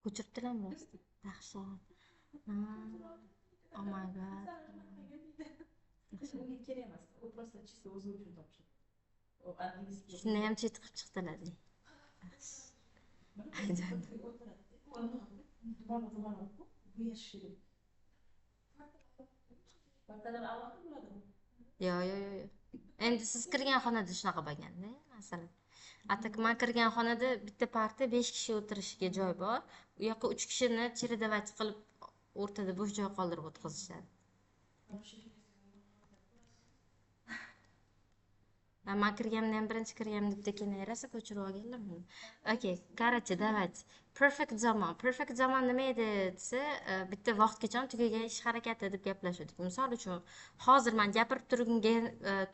Ko'chiribdilarmi rostdan? Dahshat. Ha, oh my god. Shuni ham chet qilib chiqdilar. Yo. Endi siz kirgan xonada shunaqa bo'lganda, masalan. Atak man kirgan xonada bitta parta 5 kishi o'tirishiga joy bor. U yoqqa 3 kishini cheredovat qilib o'rtada bo'sh joy qoldirib o'tkazishadi. Man kirganimda ham birinchi kirganimda bitta kinoyarasi ko'chirib olganlar buni. Okay, короче, давайте. Perfect zamon. Perfect zamon nima edi desa, bitta vaqtgacha tugagan ish harakati deb gaplashdik. Misol uchun, hozir men gapirib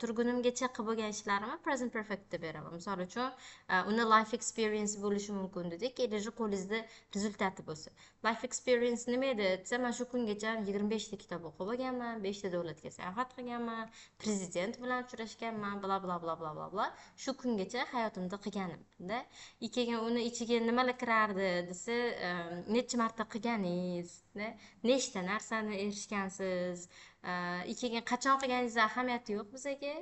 turgunimgacha qilib bo'lgan ishlarimni present perfect deb beraman. Misol uchun, uni life experience bo'lishi mumkin dedik, eliji qo'lingizda rezultati bo'lsa. Life experience nima edi desa, men shu kungacha 25 ta kitob o'qib olganman, 5 ta davlatga sayohat qilganman, prezident bilan uchrashganman, bla bla bla bla bla bla. Shu kungacha hayotimda qilganimda, keyin uni ichiga nimalar kirardi desa, necha marta qilganingiz, nechta narsani erishgansiz, keyin qachon qilganingiz ahamiyati yo'q bizaga.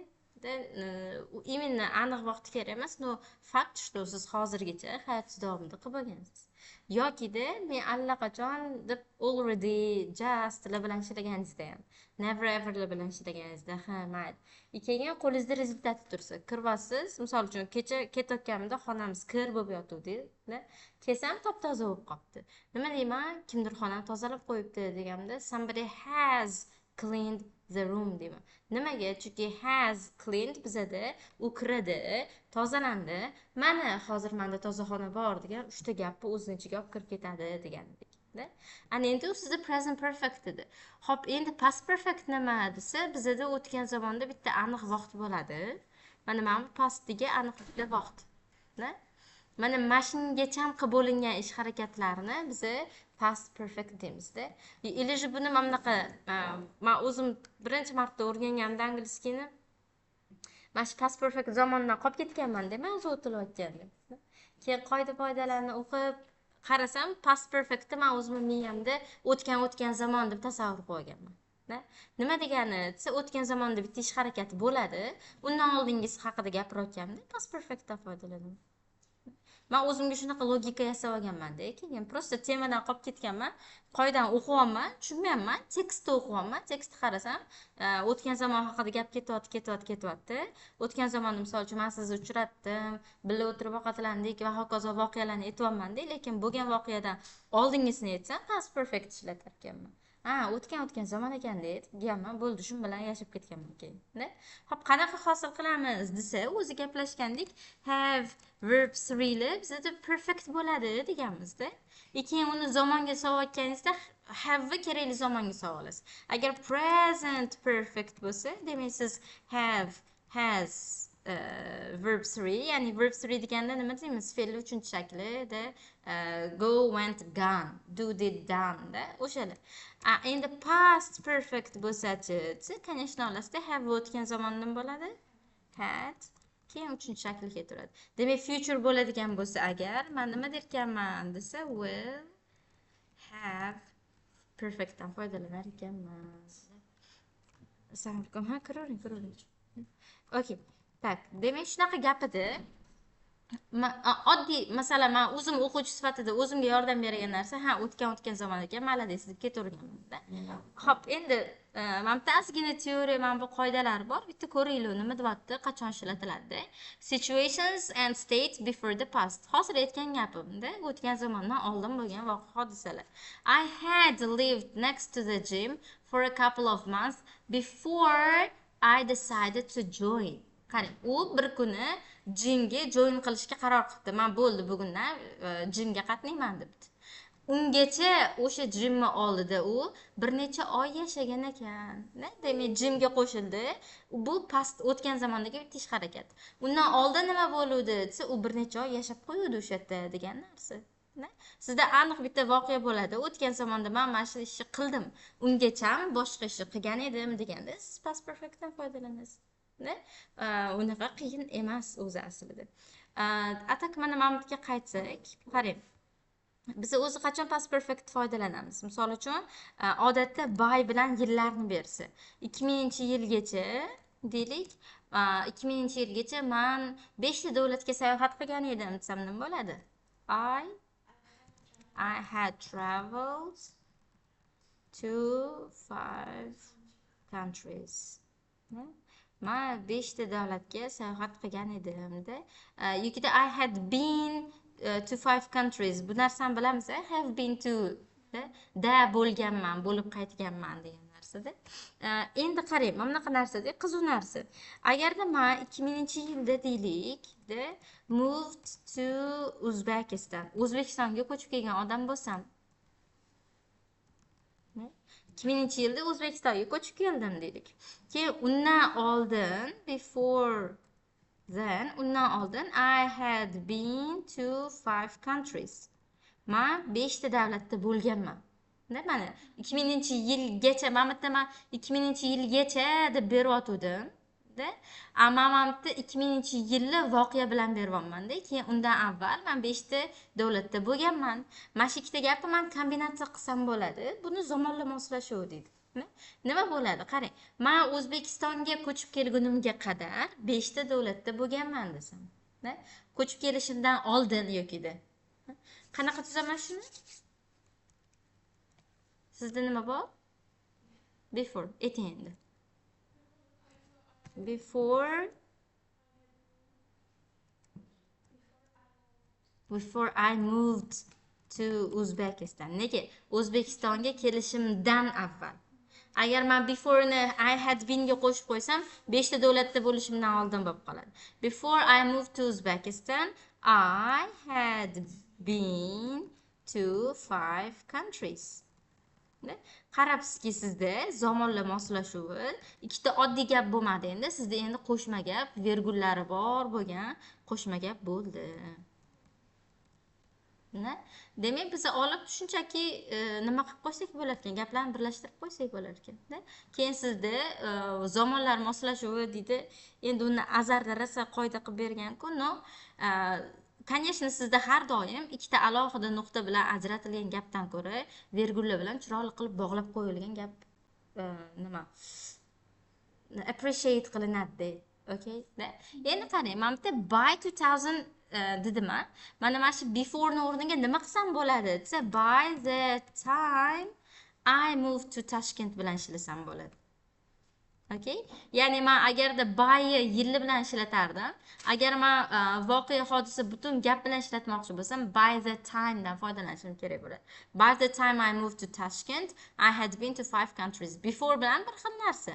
Именно aniq vaqti kerak emas, no fakt, что siz hozirgacha hayotingiz davomida qilib bo'lgansiz. Yokida men allaqachon deb already just bilan ishlaganingizda ham never ever bilan ishlaganingizda ha mayli. Keyin qo'lingizda rezultati tursa, kirvasiz. Misol uchun kecha ketayotganimda xonamiz kir bo'lib yotuvdi. Kelsam top-toza bo'lib qolibdi. Nima deyman? Kimdir xonani tozalab qo'yibdi deganimda somebody has cleaned the room deyman. Nimaga? Chunki has cleaned bizada u kiradi, tozalandi. Mana hozir menda toza xona bor degan 3 ta gapni o'zining ichiga olib kirib ketadi degandik. Ana endi u sizda present perfect edi. Xo'p, endi past perfect nima desa, bizada o'tgan zamonda bitta aniq vaqt bo'ladi. Mana bu pastdagi aniq bitta vaqt. Mana mashingacha qilib bo'lingan ish harakatlarini biz past perfect deymizda. Iliji buni mana bunaqa men o'zim birinchi marta o'rganganimda angliyskini mana shu past perfect zamondan qolib ketganman-da, men o'zi o'tilayotganda. Keyin qoida-qoidalarni o'qib qarasam, past perfectni men o'zim miyamda o'tgan zamon deb tasavvur qilib olganman. Nima degani desa, o'tgan zamonda bitta ish harakati bo'ladi, undan oldingisi haqida gapirayotganimda past perfectdan foydalanaman. Men o'zimga shunaqa logika yasab olganman-da, keyin просто temadan qolib ketganman. Qoidani o'qiyapman, tushunmayapman, tekstni o'qiyapman. Tekstni qarasam, o'tgan zamon haqida gap ketyapti. O'tgan zamonni misol uchun men sizni uchratdim, birga o'tirib ovqatlandik va hokazo voqealarni aytyapman-da, lekin bo'lgan voqeadan oldingisini aytsam, past perfect ishlatar ekanman. O'tgan zamon ekanda deganman, bo'ldi, shu bilan yashab ketganman keyin. Xo'p, qanaqa hosil qilamiz desa, o'zi gaplashgandik, have verb 3 bizda perfect bo'ladi deganmizda. Keyin uni zamonga solayotganingizda have kerakli zamonga solasiz. Agar present perfect bo'lsa, demak siz have, has, verb 3, ya'ni verb 3 deganda nima deymiz? Fe'lni 3-shaklida go, went, gone, do, did, done da o'shalar. Endi past perfect bo'lsa-chi, конечно, olasizda have o'tgan zamondan bo'ladi. Had keyin 3-shaklga keltiradi. Demak, future bo'ladigan bo'lsa agar, men nima derkanman desa, will have perfectdan foydalanar ekanman. Assalomu alaykum. Ha, kiravering. Okay. Tak, demak shunaqa gap edi. Oddiy, masalan, men o'zim o'quvchi sifatida o'zimga yordam bergan narsa, o'tgan zamon ekan, malades deb ketaverganman-da. Xo'p, endi men bitta ozgina teoriya, men bu qoidalar bor. Bitta ko'ringlar, nima deyapti, qachon ishlatiladi. Situations and states before the past. Hozir aytgan gapimda, o'tgan zamondan oldin bo'lgan hodisalar. I had lived next to the gym for a couple of months before I decided to join. Qarang, u bir kuni jimga join qilishga qaror qildi. Men bo'ldi, bugundan jimga qatnayman debdi. Ungacha o'sha jimni oldida u bir necha oy yashagan ekan. Demak, jimga qo'shildi. Bu past o'tgan zamondagi bitta ish harakat. Undan oldin nima bo'luvdi desa, u bir necha oy yashab qo'yuvdi o'sha yerda degan narsa. Sizda aniq bitta voqea bo'ladi. O'tgan zamonda men mana shu ishni qildim. Ungacha boshqa ishni qilgan edim deganda, siz past perfectdan foydalanasiz. Unaqa qiyin emas o'zi aslida. atak mana bu yerga qaytsak, qarang. Biz o'zi qachon past perfect foydalanamiz? Misol uchun, odatda by bilan yillarni bersa, 2000-yilgacha deylik, 2000-yilgacha men 5 ta davlatga sayohat qilgan edim desam nima bo'ladi? I had traveled to 5 countries. Men 5 ta davlatga sayohat qilgan edimda. Yokida I had been to 5 countries. Bu narsani bilamiz, I have been to da bo'lganman, bo'lib qaytganman degan narsada. Endi qarang, mana bunaqa narsada qiziq narsa. Agarda men 2000-yilda deylik, moved to Uzbekistan, O'zbekistonga ko'chib kelgan odam bo'lsam, 2000-yilda O'zbekistonga ko'chib keldim deylik. Keyin undan oldin, undan oldin I had been to 5 countries. Men 5 ta davlatda bo'lganman. Mana 2000-yilgacha, men 2000-yilgacha deb beryotgandim. Ammo men 2000-yilni voqea bilan beryapman-da. Keyin undan avval men 5 ta davlatda bo'lganman. Mana shu ikkita gapni men kombinatsiya qilsam bo'ladi. Buni zamonla moslashuv deydi. Nima bo'ladi? Qarang, men O'zbekistonga ko'chib kelgunimga qadar 5 ta davlatda bo'lganman desam, ko'chib kelishimdan oldin yokida. Qanaqa tuzaman shuni? Sizda nima bor? Before, ayting endi. Before I moved to Uzbekistan. Nega? O'zbekistonga kelishimdan avval. Agar men before'ni I had been ga qo'shib qo'ysam, 5 ta davlatda bo'lishimdan oldin bo'lib qoladi. Before I moved to Uzbekistan, I had been to 5 countries. Qarabsizki, sizda zamonla moslashuvi ikkita oddiy gap bo'lmadi endi. Sizda endi qo'shma gap, virgullari bor bo'lgan qo'shma gap bo'ldi. Demak, biz olib shunchaki nima qilib qo'ysak bo'lar ekan, gaplarni birlashtirib qo'ysak bo'lar ekan. Keyin sizda zamonlar moslashuvi deydi. Endi uni azarda rosa qoida qilib bergan-ku, no. Конечно, sizda har doim ikkita alohida nuqta bilan ajratilgan gapdan ko'ra virgullar bilan chiroyli qilib bog'lab qo'yilgan gap nima appreciate qilinadi. Okay? Endi qarang, men bitta by 2000 dedim. Mana mana shu before ni o'rniga nima qilsam bo'ladi? Desa, by the time I moved to Tashkent bilan ishlasam bo'ladi. Okay? Ya'ni men agarda by yilli bilan ishlatardim, agar men voqea hodisa butun gap bilan ishlatmoqchi bo'lsam, by the time dan foydalanishim kerak bo'ladi. By the time I moved to Tashkent, I had been to 5 countries. Before bilan bir xil narsa.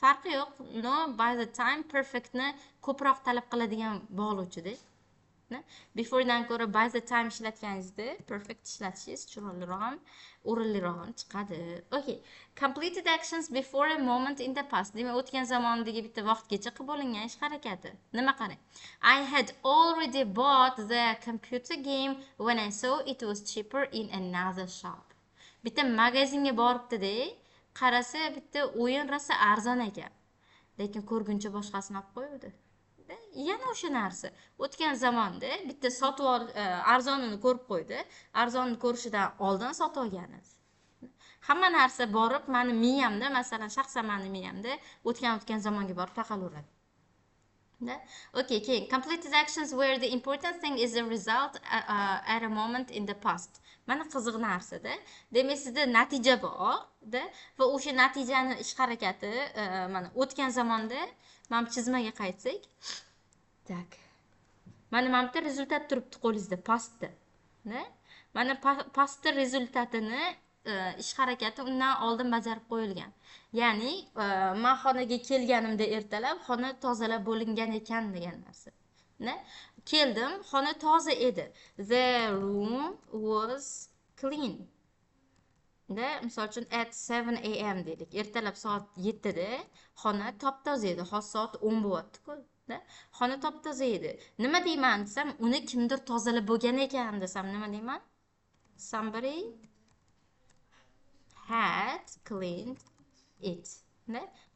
Farqi yo'q. No, by the time perfect ni ko'proq talab qiladigan bog'lovchi-da. Before dan ko'ra by the time ishlatganingizda perfect ishlatishingiz chiroyliroq ham, o'rinliroq ham chiqadi. Okay. Completed actions before a moment in the past. Demak, o'tgan zamondagi bitta vaqtgacha qilib bo'lingan ish harakati. Nima qarang? I had already bought the computer game when I saw it was cheaper in another shop. Bitta magazinga boribdi-da, qarasa bitta o'yin rosa arzon ekan. Lekin ko'rguncha boshqasini olib qo'ydi. Yana o'sha narsa. O'tgan zamonda bitta sotib arzonini ko'rib qo'ydi. Arzonni ko'rishidan oldin sotib olgan. Hamma narsa borib, meni miyamda, masalan, shaxsan meni miyamda o'tgan zamonga borib taqalaveradi. Okay, keyin completed actions where the important thing is the result at a moment in the past. Mana qiziq narsa-da. Demak, sizda natija bor-da va o'sha natijani ish harakati mana o'tgan zamonda mana chizmaga qaytsak, tak. Mana bitta rezultat turibdi qo'lingizda pastda. Mana pastda rezultatini ish harakati undan oldin bajarib qo'yilgan. Ya'ni, men xonaga kelganimda ertalab xona tozalab bo'lingan ekan degan narsa. Keldim, xona toza edi. The room was clean. Misol uchun at 7 am deylik. Ertalab soat 7 da xona top-toza edi. Hozir soat 10 bo'lyapti-ku. Xona top-toza edi. Nima deyman desam, uni kimdir tozalab bo'lgan ekan desam, nima deyman? Somebody had cleaned it.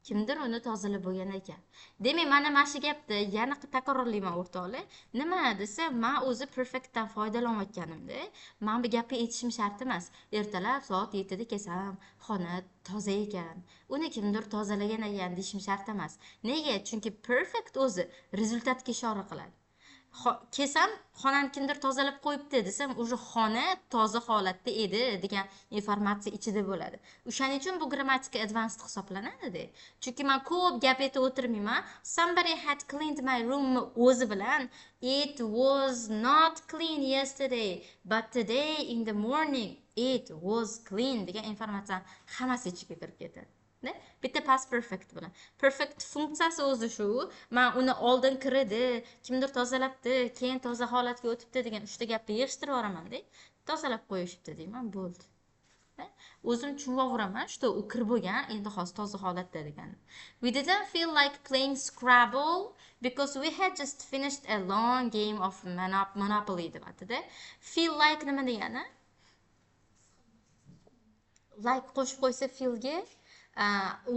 kimdir uni tozalab bo'lgan ekan. Demak, mana mana shu gapni yana takrorlayman o'rtoqlar. Nima desa, men o'zi perfectdan foydalanayotganimda, men bu gapni aytishim shart emas. Ertalab soat 7 da kelsam, xona toza ekan, uni kimdir tozalagan ekan deyishim shart emas. Nega? Chunki perfect o'zi rezultatga ishora qiladi. Kelsam, xonani kimdir tozalab qo'yibdi desam, o'sha xona toza holatda edi degan informatsiya ichida bo'ladi. O'shaning uchun bu grammatika advanced hisoblanadi. Chunki men ko'p gap aytib o'tirmayman. Somebody had cleaned my room o'zi bilan it was not clean yesterday, but today in the morning it was clean degan informatsiya hammasi ichiga kirib ketadi. Bitta past perfect bilan. Perfect funksiyasi o'zi shu. Men uni oldin kirdi, kimdir tozalabdi, keyin toza holatga o'tibdi degan 3 ta gapni yig'ishtirib yuboraman-da. Tozalab qo'yishibdi deyman, bo'ldi. O'zim tushunaveraman, что u kirib bo'lgan, endi hozir toza holatda degan. We didn't feel like playing Scrabble because we had just finished a long game of Monopoly deyapti-da. Feel like nima degani? Like qo'shib qo'ysa feelga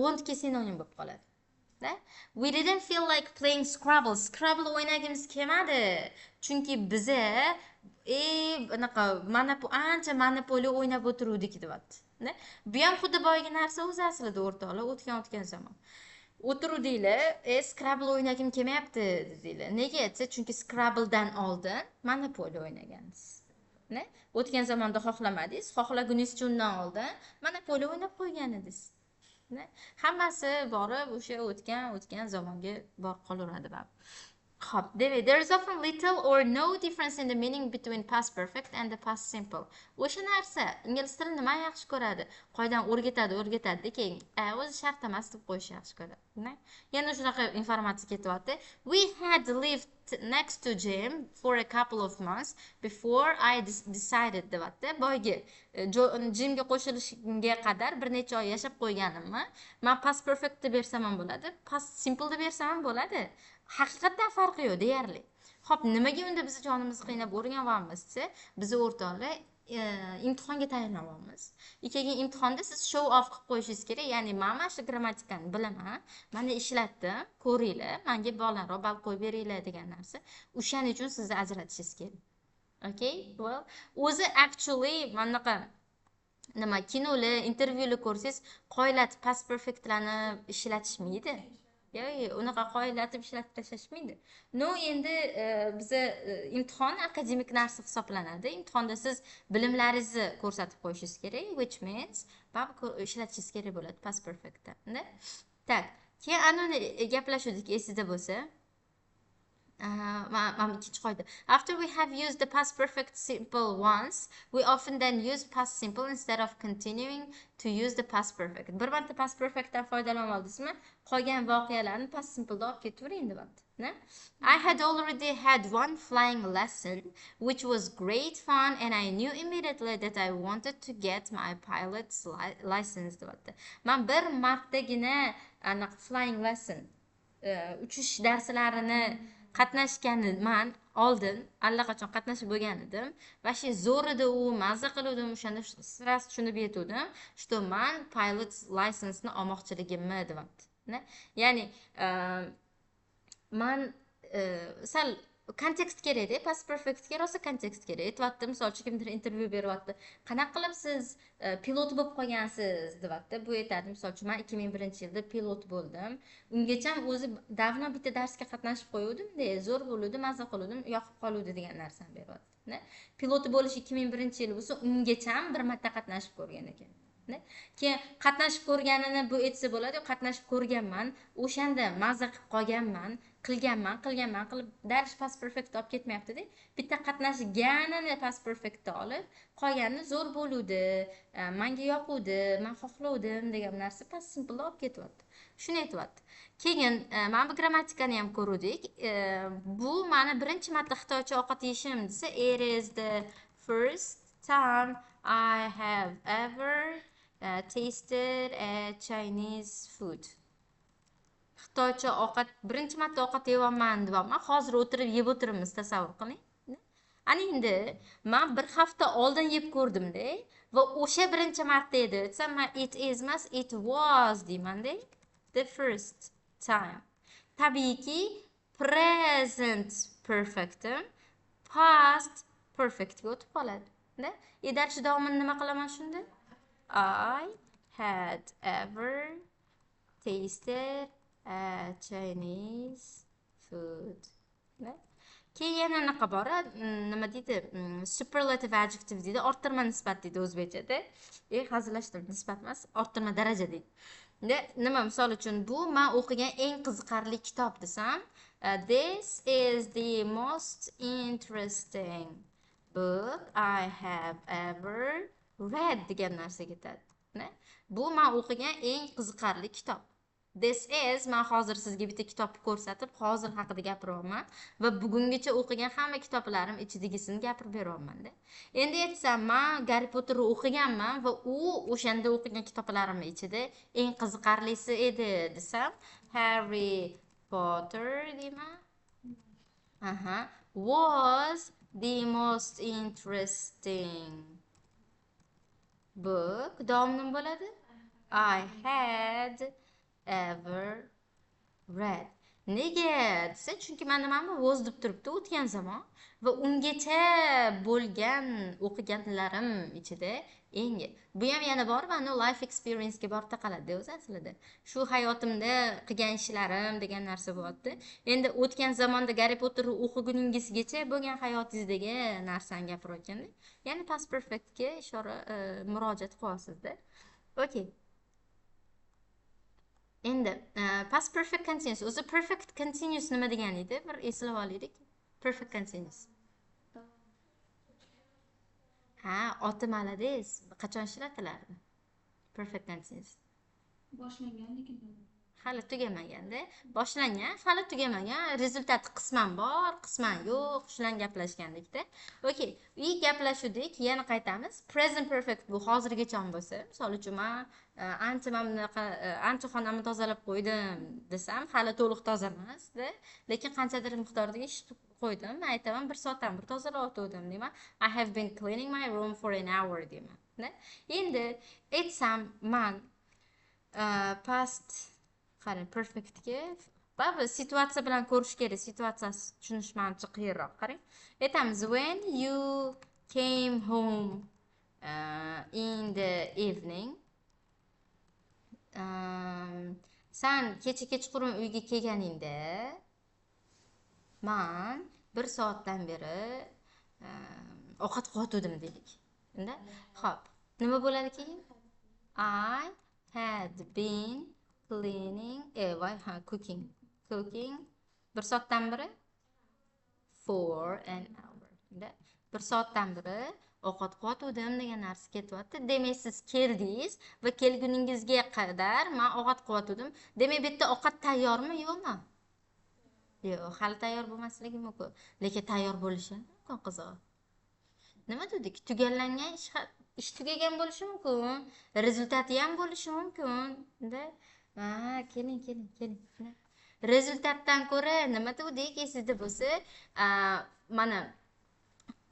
want ga sinonim bo'lib qoladi. We didn't feel like playing Scrabble. Scrabble o'ynagimiz kelmadi. Chunki biza bunaqa ancha Monopoly o'ynab o'tiruvdik deyapti. Bu ham xuddi boyagi narsa o'zi aslida o'rtoqlar, o'tgan zamon. O'tiruvdinglar, Scrabble o'ynagim kelmayapti dedinglar. Nega desa, chunki Scrabbledan oldin Monopoly o'ynagansiz. O'tgan zamonda xohlamadingiz, xohlaguningizcha undan oldin Monopoly o'ynab qo'ygan edingiz. Hammasi borib o'sha o'tgan zamonga borib qolaveradi bab. Xo'p, demak, there is often little or no difference in the meaning between past perfect and the past simple. O'sha narsa ingliz tilini nima yaxshi ko'radi? Qoidadan o'rgatadi, keyin o'zi shart emas deb qo'yish yaxshi ko'radi. Yana shunaqa informatsiya ketyapti. We had lived next to Jim for a couple of months before I decided deyapti. Boyagi Jimga qo'shilishga qadar bir necha oy yashab qo'yganimni men past perfect deb bersam ham bo'ladi, past simple deb bersam ham bo'ladi. Haqiqatdan farqi yo'q deyarli. Xo'p, nimaga unda biz jonimizni qiynab o'rganyapmiz desa, biz o'rtoqlar imtihonga tayyorlanyapmiz. Keyin imtihonda siz show off qilib qo'yishingiz kerak. Ya'ni men mana shu grammatikani bilaman, mana ishlatdim, ko'ringlar, menga balandroq ball qo'yib beringlar degan narsa. O'shaning uchun sizni ajratishingiz kerak. Okay? Well, o'zi actually manaqa nima kinolar, intervyular ko'rsangiz, qoilat past perfectlarni ishlatishmaydi. Unaqa qoidalatib ishlatib tashlashmaydi. No, endi biza imtihon akademik narsa hisoblanadi. Imtihonda siz bilimlaringizni ko'rsatib qo'yishingiz kerak, which means ishlatishingiz kerak bo'ladi past perfectda. Tak, keyin anoni gaplashuvdik esingizda bo'lsa. Ikkinchi qoida. After we have used the past perfect simple once, we often then use past simple instead of continuing to use the past perfect. Bir marta past perfectdan foydalanib oldingizmi, qolgan voqealarni past simple'da olib ketavering deyapti. I had already had one flying lesson which was great fun and I knew immediately that I wanted to get my pilot's license deyapti. Men bir martagina flying lesson uchish darslarini qatnashganiman oldin allaqachon qatnashib bo'lgan edim va shu zo'r edi, u mazza qiluvdim, o'shanda sras tushunib yetuvdim, что men pilot license-ni olmoqchiligimni deyapti. Ya'ni men sal kontekst kerak-da, past perfectga rosa kontekst kerak. Aytyapti, misol uchun kimdir intervyu beryapti. Qanaqa qilib siz pilot bo'lib qolgansiz deyapti. Bu aytadi, misol uchun men 2001-yilda pilot bo'ldim. Ungacha o'zi davno bitta darsga qatnashib qo'yuvdim-da, zo'r bo'ldi, mazza qiluvdim, yoqib qoluvdi degan narsani beryapti. Pilot bo'lish 2001-yil bo'lsa, ungacha bir marta qatnashib ko'rgan ekan. Keyin qatnashib ko'rganini bu aytsa bo'ladi, qatnashib ko'rganman, o'shanda mazza qilib qolganman, qilganman qilib darish past perfect olib ketmayapti-da. Bitta qatnashganini past perfectda olib, qolganini zo'r bo'luvdi, menga yoquvdi, men xohlovdim degan narsa past simple olib ketyapti. Shuni aytyapti. Keyin men bu grammatikani ham ko'rdik. Bu meni birinchi marta xitoycha ovqat yeyishim desa, it is the first time I have ever tasted a Chinese food. Xitoycha ovqat birinchi marta ovqat yeyapman deyapman. Hozir o'tirib yeb o'tiribmiz, tasavvur qiling. Ana endi men bir hafta oldin yeb ko'rdim-da va o'sha birinchi marta edi. Desam, it is emas, it was deyman-da. the first time. Tabiiyki present perfect'im past perfect'ga o'tib qoladi. Dальше davomini nima qilaman shunda? I had ever tasted a Chinese food. Keyin yana anaqa bor, nima deydi? Superlative adjective deydi, orttirma nisbat deydi o'zbekchada. Hazillashtirib nisbat emas, orttirma daraja deydi. Nima misol uchun bu men o'qigan eng qiziqarli kitob desam, this is the most interesting book I have ever read degan narsa ketadi. Bu men o'qigan eng qiziqarli kitob. This is men hozir sizga bitta kitobni ko'rsatib, hozir haqida gapiryapman va bugungacha o'qigan hamma kitoblarim ichidagisini gapirib beryapman-da. Endi aytsam, men Harry Potterni o'qiganman va u o'shanda o'qigan kitoblarim ichida eng qiziqarlisi edi desam, Harry Potter deyman. Was the most interesting book. Davom nima bo'ladi? I had ever read. Nega desa, chunki men nimani was deb turibdi o'tgan zamon va ungacha bo'lgan o'qiganlarim ichida eng. Bu ham yana bor, mana life experience ga borib taqaladi o'zi aslida. Shu hayotimda qilgan ishlarim degan narsa bo'lyapti. Endi o'tgan zamonda Harry Potterni o'qiguningizgacha bo'lgan hayotingizdagi narsani gapirayotganda, ya'ni past perfect ga ishora murojaat qilyapsiz-da. Okay. Endi past perfect continuous. O'zi perfect continuous nima degani edi? Bir eslab olaylik. Perfect continuous. Oti malades. Qachon ishlatilardi? Perfect continuous. Boshlangan lekin hali tugamaganda. Boshlangan, hali tugamagan. Rezultati qisman bor, qisman yo'q. Shulan gaplashgandikda. Okay, gaplashuvdik. Yana qaytamiz. Present perfect bu hozirgacha ham bo'lsa, misol uchun men ancha xonamni tozalab qo'ydim desam, hali to'liq toza emas-da, lekin qanchadir miqdorda ish qo'ydim. Men aytaman, 1 soatdan bir tozalab o'tdim deyman. I have been cleaning my room for an hour deyman. Endi aytsam, men past qarang, perfectga baribir situatsiya bilan ko'rish kerak. Situatsiyasi tushunish manimcha qiyinroq. Qarang. Aytamiz, when you came home in the evening. Sen kechqurun uyga kelganingda men 1 soatdan beri ovqat qotuvdim deylik. Xo'p, nima bo'ladi keyin? I had been cleaning, cooking 1 soatdan beri for an hour. 1 soatdan beri ovqat qotuvdim degan narsa ketyapti. Demak, siz keldingiz va kelguningizga qadar men ovqat qotuvdim. Demak, bu yerda ovqat tayyormi, yo'qmi? Yo'q, hali tayyor bo'lmasligi mumkin. Lekin tayyor bo'lishi mumkin, qizig'i. Nima dedik? Tugallangan ish tugagan bo'lishi mumkin. Rezultati ham bo'lishi mumkin. Keling. Rezultatdan ko'ra nima dedik? Esingizda bo'lsa, mana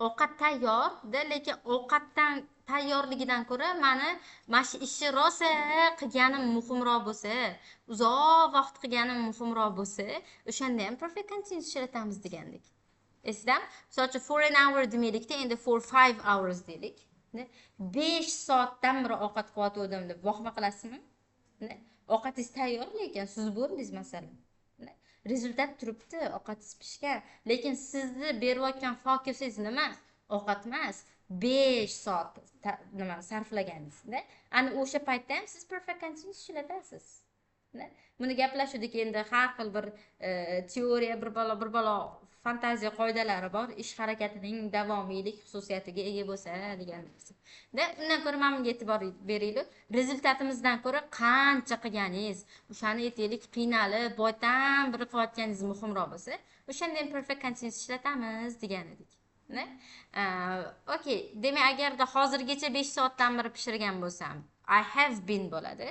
ovqat tayyor-da, lekin ovqatdan tayyorligidan ko'ra mana shu ishni rosa qilganim muhimroq bo'lsa, uzoq vaqt qilganim muhimroq bo'lsa, o'shanda ham perfect continuous ishlatamiz degandik. Esingizda? Misol uchun for an hour demaylikda, endi for 5 hours deylik. 5 soatdan beri ovqat qotuvdim deb vahima qilasizmi? Ovqatingiz tayyor, lekin siz bo'ldingiz masalan. Rezultat turibdi, ovqatingiz pishgan, lekin sizni berayotgan fokusingiz nima? Ovqat emas, 5 soat nima sarflaganingiz-da. Ana o'sha paytda ham siz perfect continuous ishlatasiz. Buni gaplashuvdik, endi har xil bir teoriya, bir balo fantaziya qoidalari bor, ish harakatining davomiylik xususiyatiga ega bo'lsa degan narsa. Undan ko'ra men bunga e'tibor beraylik. Rezultatimizdan ko'ra qancha qilganingiz, o'shani aytaylik, qiynalib, boydan bir qilayotganingiz muhimroq bo'lsa, o'shanda ham perfect continuous ishlatamiz degan edik. Okay, demak, agarda hozirgacha 5 soatdan beri pishirgan bo'lsam, I have been bo'ladi.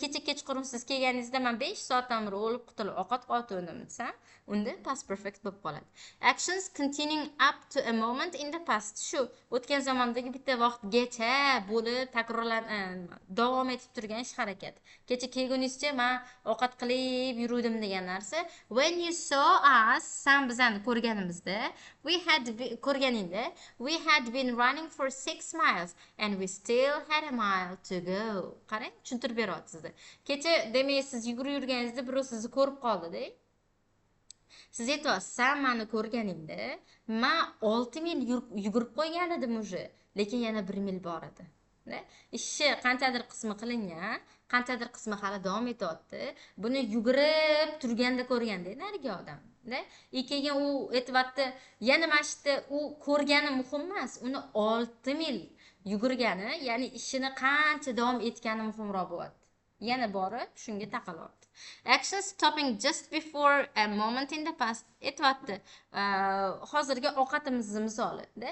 Kecha kechqurun siz kelganingizda men 5 soatdan beri o'lib qutulib ovqat qotgandim desam, unda past perfect bo'lib qoladi. Actions continuing up to a moment in the past. Shu o'tgan zamondagi bitta vaqtgacha bo'lib davom etib turgan ish harakat. Kecha kelgunizcha men ovqat qilib yurdim degan narsa. When you saw us, sen bizani ko'rganimizda, ko'rganingda, we had been running for 6 miles and we still had a mile to go. Qarang, tushuntirib beryapti sizga. Kecha demak siz yugurib yurganingizda birov sizni ko'rib qoldi-da. Siz aytyapsiz, sen meni ko'rganingda, men 6 mil yugurib qo'ygan edim уже, lekin yana 1 mil bor edi. Ishni qanchadir qismi qilingan, qanchadir qismi hali davom etyapti. Buni yugurib turganda ko'rganda narigi odam. Keyin u aytyapti, yana mana shu yerda u ko'rgani muhim emas, uni 6 mil yugurgani, ya'ni ishini qancha davom etgani muhimroq bo'lyapti. Yana borib shunga taqalyapti. Action stopping just before a moment in the past. Aytyapti, hozirgi ovqatimizni misoli-da.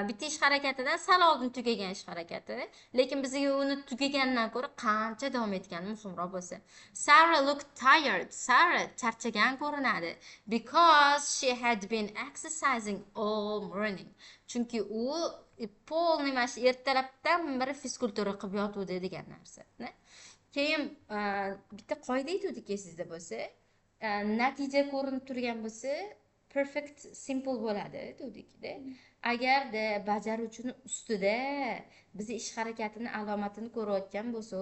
Bitta ish harakatidan sal oldin tugagan ish harakati, lekin bizga uni tugagandan ko'ra qancha davom etgani muhimroq bo'lsa. Sarah looked tired. Sarah charchagan ko'rinadi because she had been exercising all morning. Chunki u polniy mana shu ertalabdan beri fizkultura qilib yotuvdi degan narsa. Keyin bitta qoida aytuvdik sizda bo'lsa, natija ko'rinib turgan bo'lsa, perfect simple bo'ladi dedik-da. Agarda bajaruvchini ustida biz ish harakatini alomatini ko'rayotgan bo'lsa,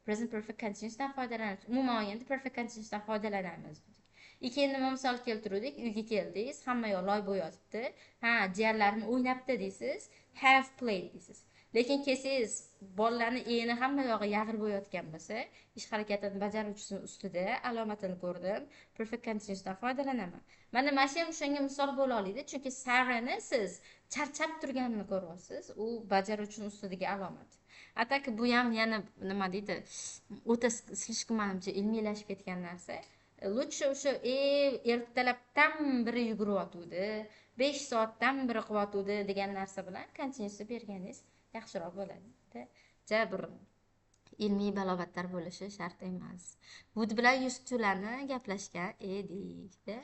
present perfect continuousdan foydalanamiz. Umuman olganda perfect continuousdan foydalanamiz dedik. Keyin nima misol keltirdik? Uyga keldingiz, hamma yoq loy bo'yotibdi. Jiyanlarim o'ynabdi deysiz, have played deysiz. Lekin kelsangiz, bolalarning eyini hamma yog'i yag'ir bo'yotgan bo'lsa, ish harakatini bajaruvchisining ustida alomatini ko'rdim, perfect continuousdan foydalanaman. Mana ham shunga misol bo'la oladi, chunki Sarahni siz charchab turganini ko'ryapsiz, u bajaruvchining ustidagi alomat. Atak bu ham yana nima deydi, o'ta slishkom menimcha ilmiylashib ketgan narsa. Lutcha o'sha ertalabdan beri yuguryotuvdi, 5 soatdan beri qilyotuvdi degan narsa bilan continuous berganingiz yaxshiroq bo'ladi. Bir ilmiy balobatlar bo'lishi shart emas. Bu bilan 100 tularni gaplashgan edik-da.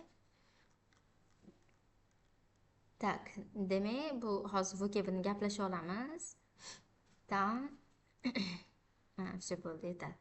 Tak, demak, bu hozir vocabni gaplasha olamiz. Tamam. Shu bo'ldi, yetadi.